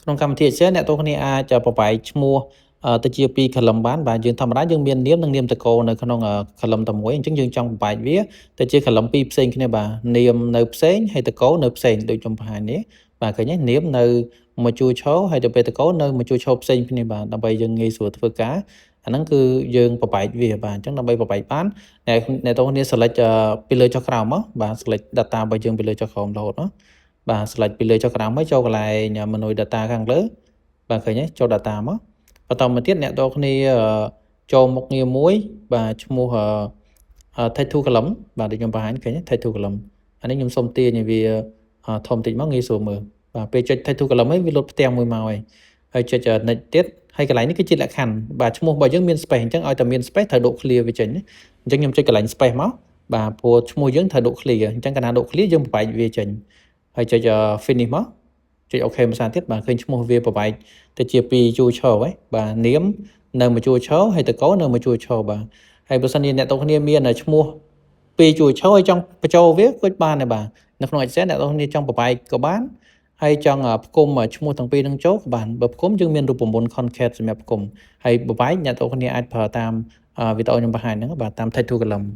ក្នុងកម្មវិធី Excel អ្នកទាំងគ្នាអាចប្របែកឈ្មោះទៅជា2 column បានបាទយើងធម្មតាយើងមាននាមនិងនាមតកូលនៅក្នុង column តែមួយអញ្ចឹងយើងចង់ប្របែកវាទៅជា column 2ផ្សេងគ្នាបាទនាមនៅផ្សេងហើយតកូលនៅផ្សេងដូចខ្ញុំបង្ហាញនេះបាទឃើញទេនាមនៅមួយជួរឈរហើយទៅពេលតកូលនៅមួយជួរឈរផ្សេងគ្នាបាទដើម្បីយើងងាយស្រួលធ្វើការអាហ្នឹងគឺយើងប្របែកវាបាទអញ្ចឹងដើម្បីប្របែកបានអ្នកទាំងគ្នា select ពីលើចុះក្រោមមកបាទ select data របស់យើងពីលើចុះក្រោមរហូតមកបាទ select ពីលើចុះក្រោមមកចូលកន្លែង menu data ខាងលើបាទឃើញទេចូល data មកបន្តមកទៀតអ្នកទាំងគ្នាចូលមុខងារមួយបាទឈ្មោះType to column បាទដូចខ្ញុំបង្ហាញឃើញទេ Type to column អានេះខ្ញុំសុំទាញឲ្យវាធំតិចមកងាយស្រួលមើលបាទពេលចុច Type to column ហើយវាលុតផ្ទាំងមួយមកហើយចុច next ទៀតហើយកន្លែងនេះគឺជាលក្ខខណ្ឌបាទឈ្មោះរបស់យើងមាន space អញ្ចឹងឲ្យតែមាន space ត្រូវដក clear វាចេញអញ្ចឹងខ្ញុំចុចកន្លែង space មកបាទព្រោះឈ្មោះយើងត្រូវដក clear អញ្ចឹងកាលណាដក clear យើងប្របែកវាចេញហើយចុច finish មកចុច OK មួយសារទៀតបាទឃើញឈ្មោះវាប្របែកទៅជា2ជួរឈរហើយបាទនាមនៅមួយជួរឈរហើយតកូលនៅមួយជួរឈរបាទហើយបើសិនជាអ្នកទាំងគ្នាមានឈ្មោះ2ជួរឈរហើយចង់បញ្ចូលវាក៏បានដែរបាទនៅក្នុង Excel អ្នកទាំងគ្នាចង់ប្របែកក៏បានហើយចង់ផ្គុំឈ្មោះទាំងពីរនឹងចូលក៏បានបើផ្គុំយើងមានរូបមន្ត concat សម្រាប់ផ្គុំហើយប្របែកអ្នកទាំងគ្នាអាចប្រើតាមវីដេអូខ្ញុំបង្ហាញហ្នឹងបាទតាម Type to column